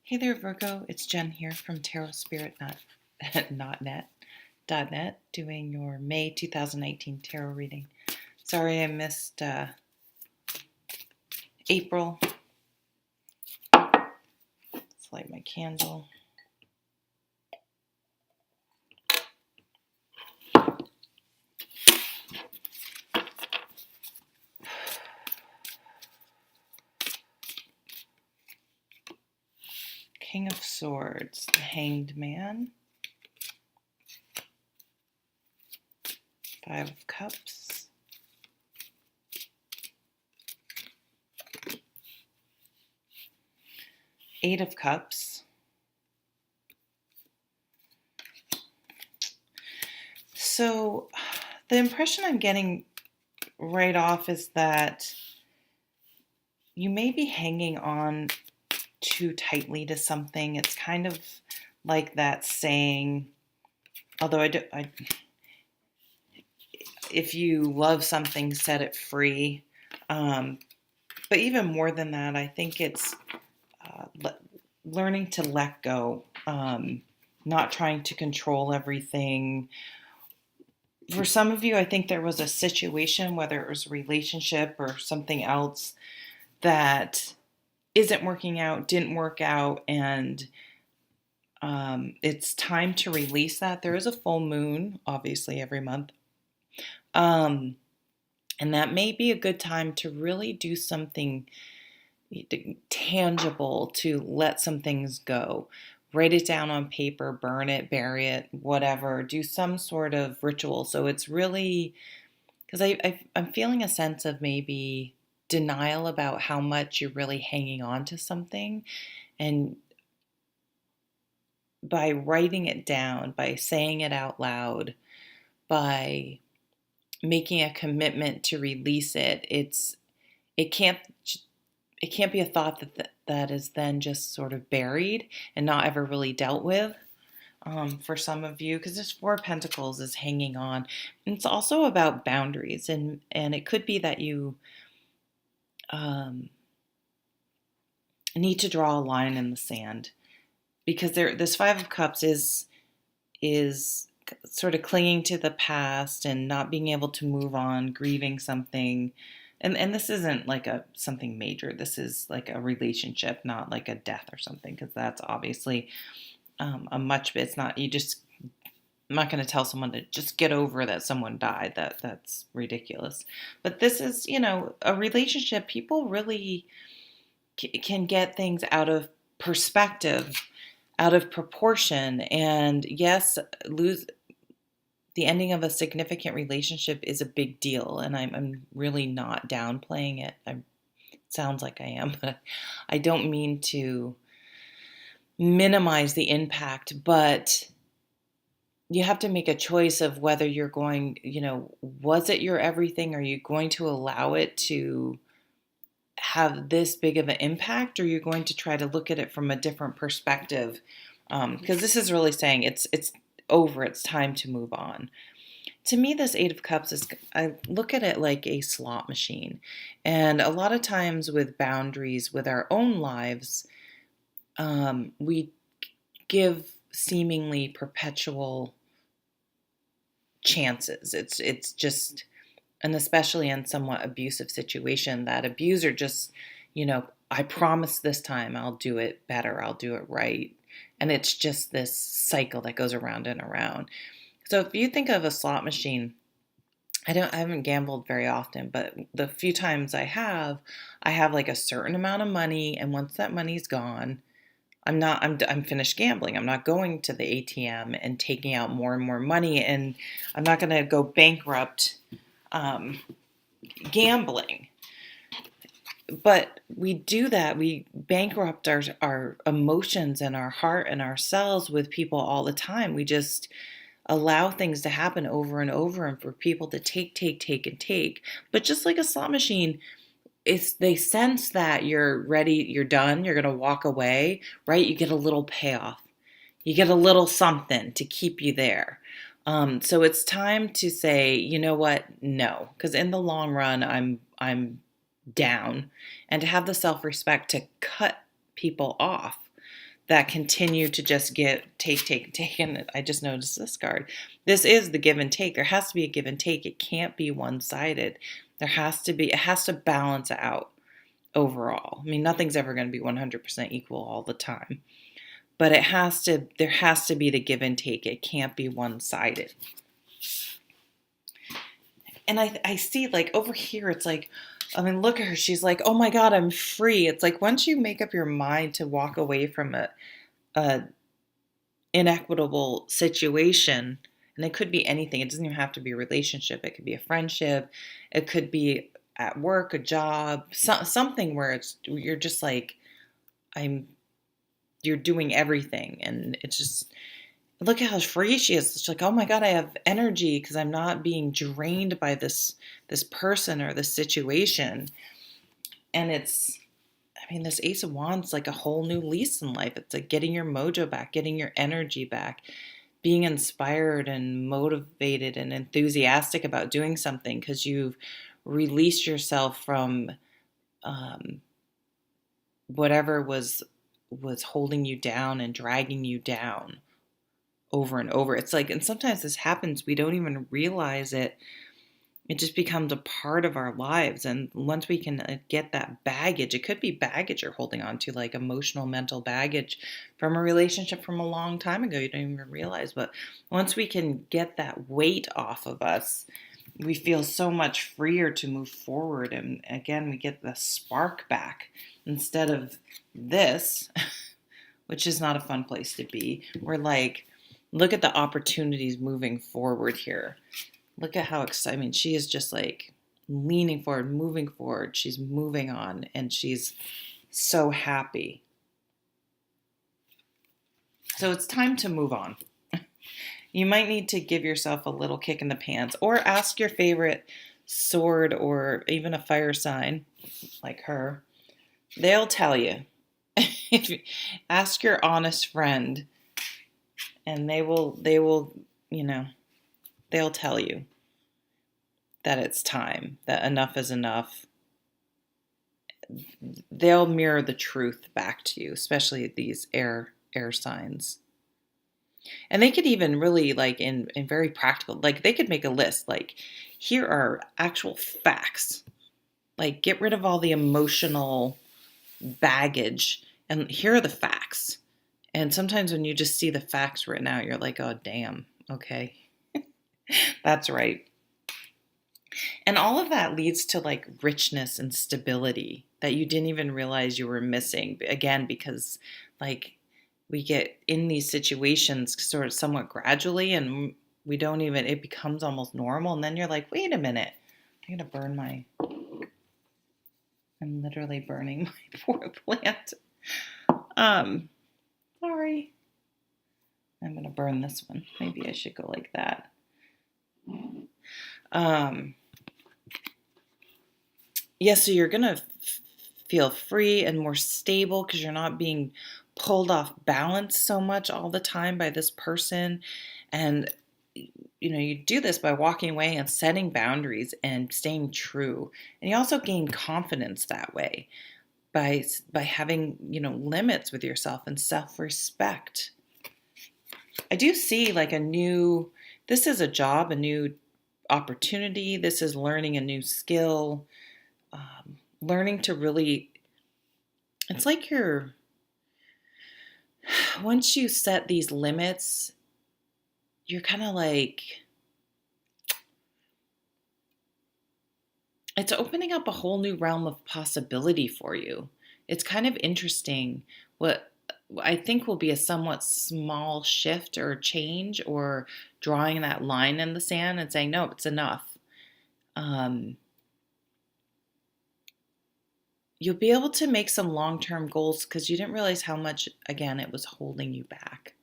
Hey there, Virgo. It's Jen here from TarotSpirit.net, doing your May 2019 tarot reading. Sorry I missed April. Let's light my candle. King of Swords, the Hanged Man, Five of Cups, Eight of Cups. So the impression I'm getting right off is that you may be hanging on too tightly to something. It's kind of like that saying, although if you love something, set it free. But even more than that, I think it's learning to let go, not trying to control everything. For some of you, I think there was a situation, whether it was a relationship or something else, that isn't working out, didn't work out, and it's time to release that. There is a full moon, obviously, every month. And that may be a good time to really do something tangible, to let some things go. Write it down on paper, burn it, bury it, whatever. Do some sort of ritual. So it's really, because I'm feeling a sense of maybe denial about how much you're really hanging on to something. And by writing it down, by saying it out loud, by making a commitment to release it, it can't be a thought that is then just sort of buried and not ever really dealt with. For some of you, because this Four of Pentacles is hanging on. And it's also about boundaries, and it could be that you need to draw a line in the sand, because this Five of Cups is sort of clinging to the past and not being able to move on, grieving something. And this isn't like something major. This is like a relationship, not like a death or something, because that's obviously it's not, I'm not going to tell someone to just get over that someone died. That's ridiculous. But this is, a relationship. People really can get things out of perspective, out of proportion. And yes, the ending of a significant relationship is a big deal, and I'm really not downplaying it. It sounds like I am, but I don't mean to minimize the impact. But you have to make a choice of whether you're going, was it your everything? Are you going to allow it to have this big of an impact, or you're going to try to look at it from a different perspective? Because this is really saying it's over, it's time to move on. To me, this Eight of Cups I look at it like a slot machine. And a lot of times with boundaries, with our own lives, we give seemingly perpetual chances. It's just, and especially in somewhat abusive situation, that abuser just, I promise this time I'll do it better, I'll do it right. And it's just this cycle that goes around and around. So if you think of a slot machine, I haven't gambled very often, but the few times I have like a certain amount of money, and once that money's gone, I'm finished gambling. I'm not going to the ATM and taking out more and more money, and I'm not going to go bankrupt gambling. But we do that. We bankrupt our emotions and our heart and ourselves with people all the time. We just allow things to happen over and over, and for people to take and take. But just like a slot machine, they sense that you're ready, you're done, you're going to walk away, right? You get a little payoff. You get a little something to keep you there. So it's time to say, you know what? No, because in the long run, I'm down, and to have the self-respect to cut people off that continue to just take. And I just noticed this card. This is the give and take. There has to be a give and take. It can't be one-sided. It has to balance out overall. I mean, nothing's ever going to be 100% equal all the time. But there has to be the give and take. It can't be one-sided. And I see, like, over here, it's like, I mean, look at her. She's like, oh my God, I'm free. It's like once you make up your mind to walk away from a inequitable situation, and it could be anything. It doesn't even have to be a relationship. It could be a friendship. It could be at work, a job, something where you're just like, you're doing everything. And it's just, look at how free she is. It's like, oh my God, I have energy because I'm not being drained by this person or this situation. And it's, I mean, this Ace of Wands is like a whole new lease in life. It's like getting your mojo back, getting your energy back, being inspired and motivated and enthusiastic about doing something because you've released yourself from whatever was holding you down and dragging you down over and over. It's like, and sometimes this happens, we don't even realize it. It just becomes a part of our lives. And once we can get that baggage, it could be baggage you're holding on to, like emotional, mental baggage from a relationship from a long time ago. You don't even realize. But once we can get that weight off of us, we feel so much freer to move forward. And again, we get the spark back instead of this, which is not a fun place to be. We're like, look at the opportunities moving forward here. Look at how excited. I mean, she is just like leaning forward, moving forward. She's moving on, and she's so happy. So it's time to move on. You might need to give yourself a little kick in the pants, or ask your favorite sword or even a fire sign like her. They'll tell you. If you ask your honest friend, and they will, they'll tell you that it's time, that enough is enough. They'll mirror the truth back to you, especially these air signs. And they could even really, like, in very practical, like, they could make a list, like, here are actual facts. Like, get rid of all the emotional baggage, and here are the facts. And sometimes when you just see the facts written out, you're like, oh, damn, okay. That's right. And all of that leads to like richness and stability that you didn't even realize you were missing. Again, because like we get in these situations sort of somewhat gradually, and we don't even, it becomes almost normal. And then you're like, wait a minute, I'm literally burning my poor plant. Sorry. I'm going to burn this one. Maybe I should go like that. Yeah, so you're going to feel free and more stable because you're not being pulled off balance so much all the time by this person. And, you do this by walking away and setting boundaries and staying true. And you also gain confidence that way by having, limits with yourself and self-respect. I do see like this is a job, a new opportunity. This is learning a new skill, learning to really, it's like once you set these limits, you're kind of like, it's opening up a whole new realm of possibility for you. It's kind of interesting what I think will be a somewhat small shift or change, or drawing that line in the sand and saying, no, it's enough. You'll be able to make some long-term goals because you didn't realize how much, again, it was holding you back.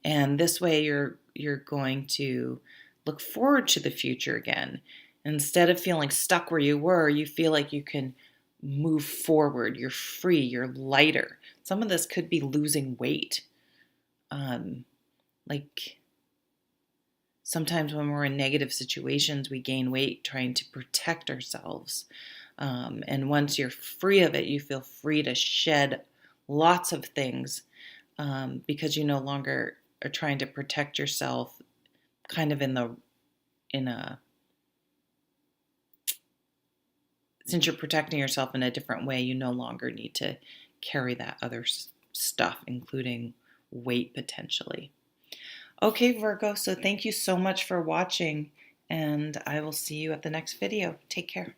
And this way you're going to look forward to the future again. Instead of feeling stuck where you were, you feel like you can move forward. You're free. You're lighter. Some of this could be losing weight. Like sometimes when we're in negative situations, we gain weight trying to protect ourselves. And once you're free of it, you feel free to shed lots of things because you no longer are trying to protect yourself kind of in a since you're protecting yourself in a different way, you no longer need to carry that other stuff, including weight potentially. Okay, Virgo, so thank you so much for watching, and I will see you at the next video. Take care.